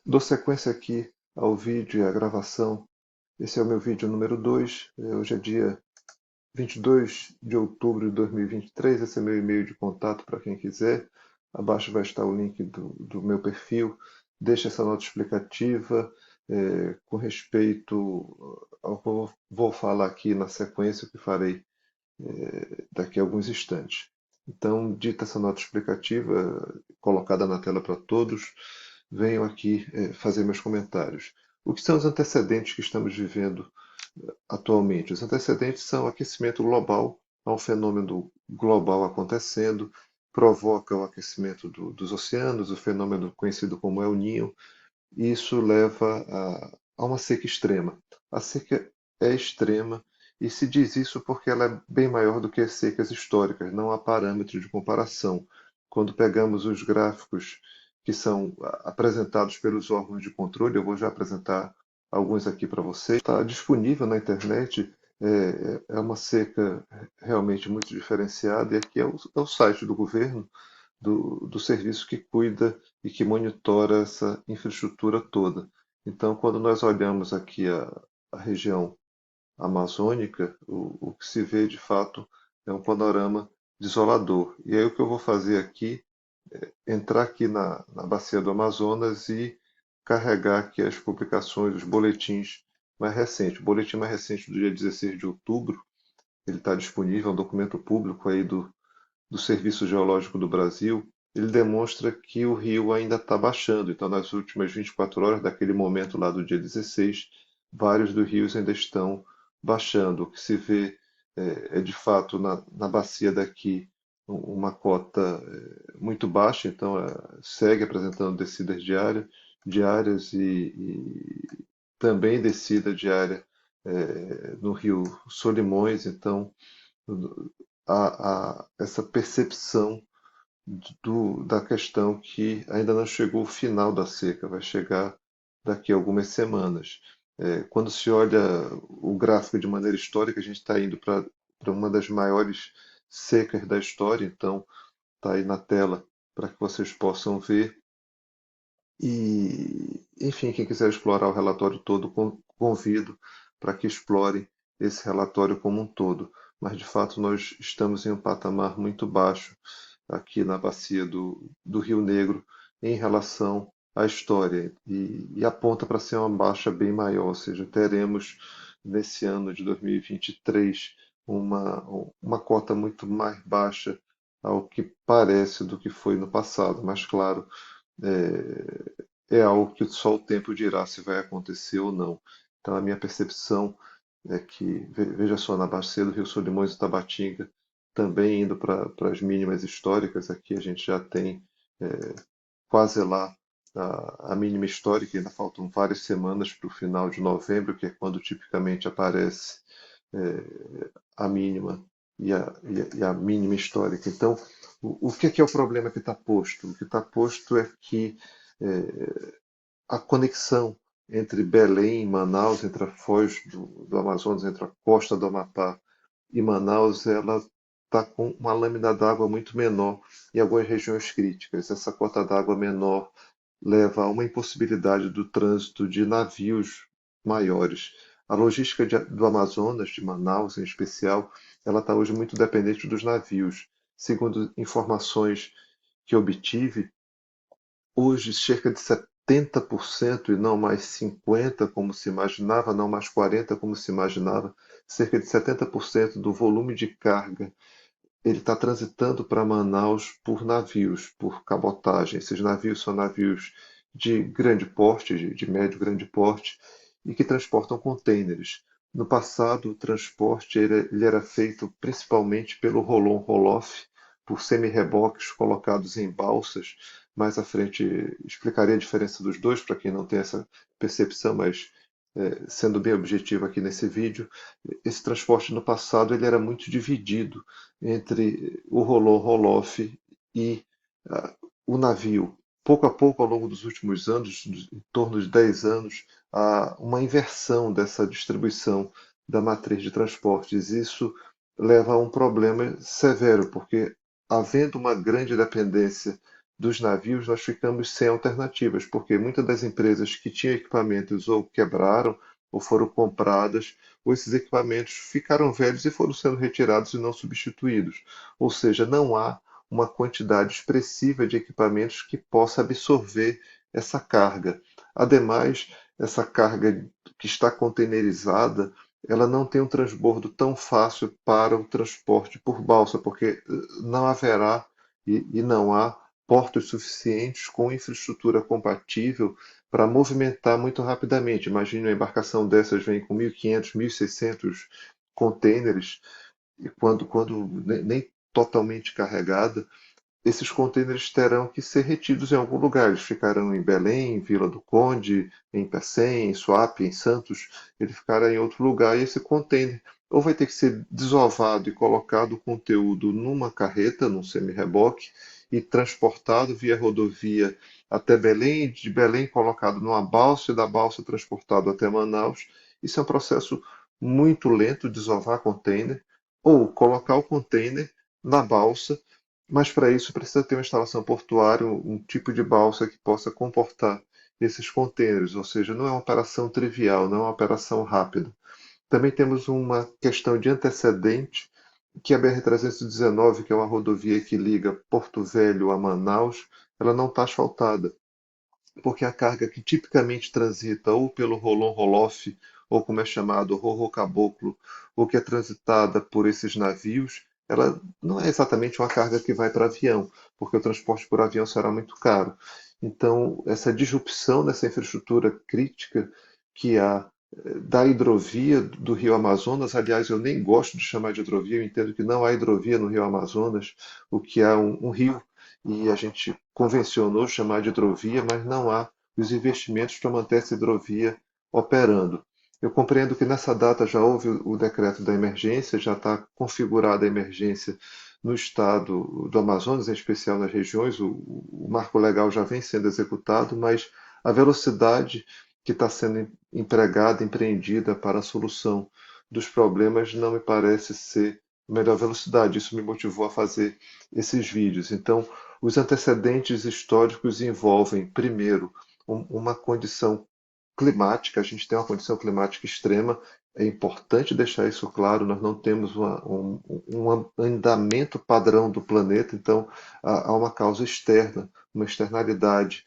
Dou sequência aqui ao vídeo e à gravação. Esse é o meu vídeo número 2. Hoje é dia 22 de outubro de 2023. Esse é meu e-mail de contato para quem quiser. Abaixo vai estar o link do meu perfil. Deixe essa nota explicativa com respeito ao que eu vou falar aqui na sequência que farei daqui a alguns instantes. Então, dita essa nota explicativa, colocada na tela para todos, venho aqui fazer meus comentários. O que são os antecedentes que estamos vivendo atualmente? Os antecedentes são o aquecimento global, há um fenômeno global acontecendo, provoca o aquecimento dos oceanos, o fenômeno conhecido como El Niño, e isso leva a uma seca extrema. A seca é extrema e se diz isso porque ela é bem maior do que as secas históricas, não há parâmetro de comparação. Quando pegamos os gráficos que são apresentados pelos órgãos de controle, eu vou já apresentar alguns aqui para vocês. Está disponível na internet, é uma seca realmente muito diferenciada, e aqui é o site do governo, do serviço que cuida e que monitora essa infraestrutura toda. Então, quando nós olhamos aqui a região amazônica, o que se vê de fato é um panorama desolador. E aí o que eu vou fazer aqui é entrar aqui na bacia do Amazonas e carregar aqui as publicações, os boletins mais recentes. O boletim mais recente do dia 16 de outubro, ele está disponível, é um documento público aí do Serviço Geológico do Brasil, ele demonstra que o rio ainda está baixando. Então, nas últimas 24 horas, daquele momento lá do dia 16, vários dos rios ainda estão baixando. O que se vê é de fato, na bacia daqui, uma cota muito baixa, então segue apresentando descidas diárias e também descida diária no rio Solimões. Então, essa percepção da questão que ainda não chegou o final da seca, vai chegar daqui a algumas semanas. Quando se olha o gráfico de maneira histórica, a gente está indo para uma das maiores secas da história, então está aí na tela para que vocês possam ver. E, enfim, quem quiser explorar o relatório todo, convido para que explorem esse relatório como um todo. Mas, de fato, nós estamos em um patamar muito baixo aqui na bacia do Rio Negro em relação à história e aponta para ser uma baixa bem maior, ou seja, teremos nesse ano de 2023 uma cota muito mais baixa ao que parece do que foi no passado, mas claro, é algo que só o tempo dirá se vai acontecer ou não. Então, a minha percepção é que, veja só, na bacia do Rio Solimões e Tabatinga, também indo para as mínimas históricas, aqui a gente já tem quase lá a mínima histórica, ainda faltam várias semanas para o final de novembro, que é quando tipicamente aparece a mínima e a mínima histórica. Então, o que é o problema que está posto? O que está posto é que a conexão entre Belém e Manaus, entre a foz do Amazonas, entre a costa do Amapá e Manaus, ela está com uma lâmina d'água muito menor em algumas regiões críticas. Essa cota d'água menor leva a uma impossibilidade do trânsito de navios maiores. A logística do Amazonas, de Manaus em especial, ela está hoje muito dependente dos navios. Segundo informações que obtive, hoje, cerca de 70% e não mais 50% como se imaginava, não mais 40% como se imaginava, cerca de 70% do volume de carga ele está transitando para Manaus por navios, por cabotagem. Esses navios são navios de grande porte, de médio grande porte, e que transportam contêineres. No passado, o transporte ele era feito principalmente pelo roll-on roll-off, por semi-reboques colocados em balsas. Mais à frente explicarei a diferença dos dois para quem não tem essa percepção, mas sendo bem objetivo aqui nesse vídeo, esse transporte no passado ele era muito dividido entre o roll-on roll-off e o navio. Pouco a pouco, ao longo dos últimos anos, em torno de 10 anos, há uma inversão dessa distribuição da matriz de transportes. Isso leva a um problema severo, porque havendo uma grande dependência dos navios, nós ficamos sem alternativas, porque muitas das empresas que tinham equipamentos ou quebraram ou foram compradas, ou esses equipamentos ficaram velhos e foram sendo retirados e não substituídos. Ou seja, não há uma quantidade expressiva de equipamentos que possa absorver essa carga. Ademais, essa carga que está containerizada, ela não tem um transbordo tão fácil para o transporte por balsa, porque não haverá e não há portos suficientes com infraestrutura compatível para movimentar muito rapidamente. Imagine uma embarcação dessas vem com 1.500, 1.600 contêineres e quando nem totalmente carregada, esses contêineres terão que ser retidos em algum lugar. Eles ficarão em Belém, em Vila do Conde, em Pecém, em Suape, em Santos. Ele ficará em outro lugar e esse contêiner ou vai ter que ser desovado e colocado o conteúdo numa carreta, num semi-reboque, e transportado via rodovia até Belém, e de Belém colocado numa balsa e da balsa transportado até Manaus. Isso é um processo muito lento, desovar container, ou colocar o container na balsa, mas para isso precisa ter uma instalação portuária, um tipo de balsa que possa comportar esses contêineres, ou seja, não é uma operação trivial, não é uma operação rápida. Também temos uma questão de antecedente, que a BR-319, que é uma rodovia que liga Porto Velho a Manaus, ela não está asfaltada, porque a carga que tipicamente transita ou pelo Rolon Roloff, ou como é chamado, Rorro Caboclo, ou que é transitada por esses navios, ela não é exatamente uma carga que vai para avião, porque o transporte por avião será muito caro. Então, essa disrupção dessa infraestrutura crítica que há da hidrovia do Rio Amazonas, aliás, eu nem gosto de chamar de hidrovia, eu entendo que não há hidrovia no Rio Amazonas, o que há um rio e a gente convencionou chamar de hidrovia, mas não há os investimentos para manter essa hidrovia operando. Eu compreendo que nessa data já houve o decreto da emergência, já está configurada a emergência no estado do Amazonas, em especial nas regiões, o marco legal já vem sendo executado, mas a velocidade que está sendo empregada, empreendida para a solução dos problemas não me parece ser a melhor velocidade. Isso me motivou a fazer esses vídeos. Então, os antecedentes históricos envolvem, primeiro, uma condição climática, a gente tem uma condição climática extrema, é importante deixar isso claro, nós não temos um andamento padrão do planeta, então há uma causa externa, uma externalidade,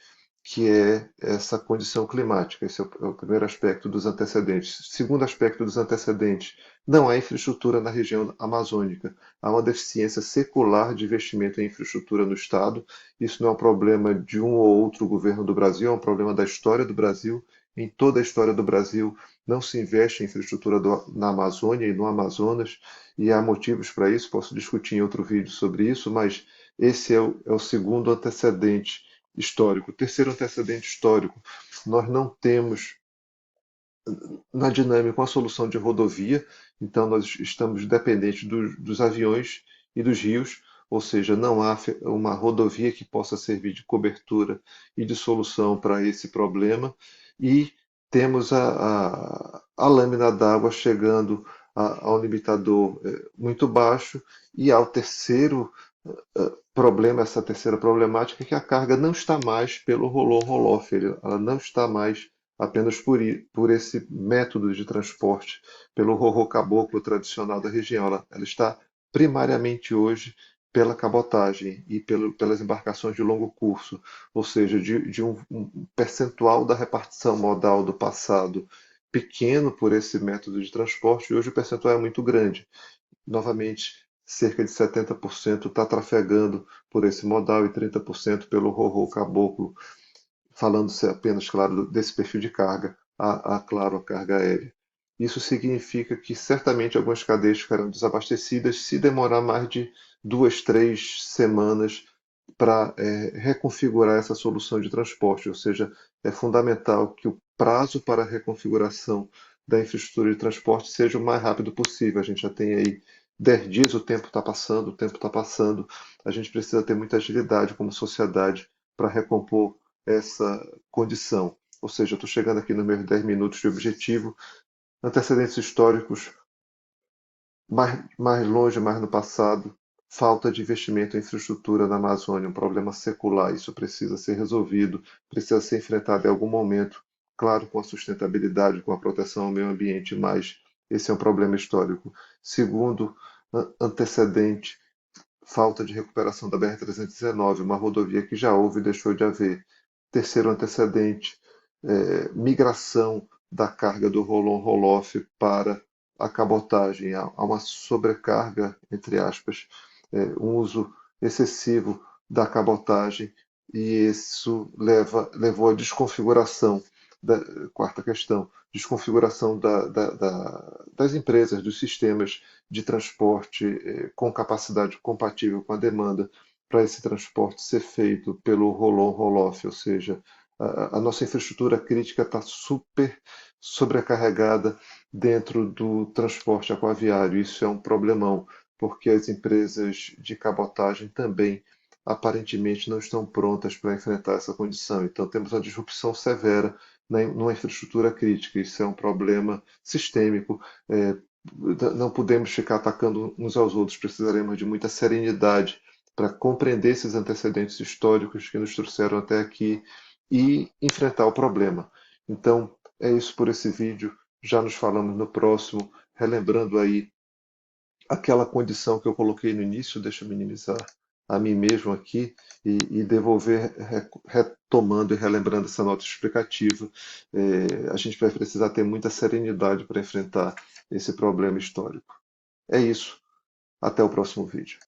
que é essa condição climática. Esse é o primeiro aspecto dos antecedentes. Segundo aspecto dos antecedentes, não há infraestrutura na região amazônica. Há uma deficiência secular de investimento em infraestrutura no Estado. Isso não é um problema de um ou outro governo do Brasil, é um problema da história do Brasil. Em toda a história do Brasil, não se investe em infraestrutura na Amazônia e no Amazonas, e há motivos para isso. Posso discutir em outro vídeo sobre isso, mas esse é o segundo antecedente histórico. O terceiro antecedente histórico, nós não temos na dinâmica uma solução de rodovia, então nós estamos dependentes dos aviões e dos rios, ou seja, não há uma rodovia que possa servir de cobertura e de solução para esse problema, e temos a lâmina d'água chegando ao limitador muito baixo, e ao terceiro problema, essa terceira problemática, é que a carga não está mais pelo Rolon-Roloff, ela não está mais apenas por esse método de transporte, pelo rorô caboclo tradicional da região. Ela está primariamente hoje pela cabotagem e pelas embarcações de longo curso, ou seja, de um percentual da repartição modal do passado pequeno por esse método de transporte, e hoje o percentual é muito grande. Novamente, cerca de 70% está trafegando por esse modal e 30% pelo rorô caboclo, falando-se apenas, claro, desse perfil de carga, claro, a carga aérea. Isso significa que certamente algumas cadeias ficarão desabastecidas se demorar mais de 2, 3 semanas para reconfigurar essa solução de transporte, ou seja, é fundamental que o prazo para a reconfiguração da infraestrutura de transporte seja o mais rápido possível. A gente já tem aí 10 dias, o tempo está passando, o tempo está passando, a gente precisa ter muita agilidade como sociedade para recompor essa condição. Ou seja, eu estou chegando aqui nos meus 10 minutos de objetivo, antecedentes históricos mais longe, mais no passado, falta de investimento em infraestrutura na Amazônia, um problema secular. Isso precisa ser resolvido, precisa ser enfrentado em algum momento, claro, com a sustentabilidade, com a proteção ao meio ambiente, mas esse é um problema histórico. Segundo antecedente, falta de recuperação da BR-319, uma rodovia que já houve e deixou de haver. Terceiro antecedente, migração da carga do roll-on roll-off para a cabotagem. Há uma sobrecarga, entre aspas, um uso excessivo da cabotagem e isso levou à desconfiguração da quarta questão, desconfiguração das empresas, dos sistemas de transporte com capacidade compatível com a demanda para esse transporte ser feito pelo roll-on roll-off, ou seja, a nossa infraestrutura crítica está super sobrecarregada dentro do transporte aquaviário. Isso é um problemão, porque as empresas de cabotagem também aparentemente não estão prontas para enfrentar essa condição. Então, temos uma disrupção severa numa infraestrutura crítica. Isso é um problema sistêmico. Não podemos ficar atacando uns aos outros, precisaremos de muita serenidade para compreender esses antecedentes históricos que nos trouxeram até aqui e enfrentar o problema. Então, é isso por esse vídeo. Já nos falamos no próximo, relembrando aí aquela condição que eu coloquei no início, deixa eu minimizar a mim mesmo aqui e devolver retomando e relembrando essa nota explicativa. A gente vai precisar ter muita serenidade para enfrentar esse problema histórico. É isso. Até o próximo vídeo.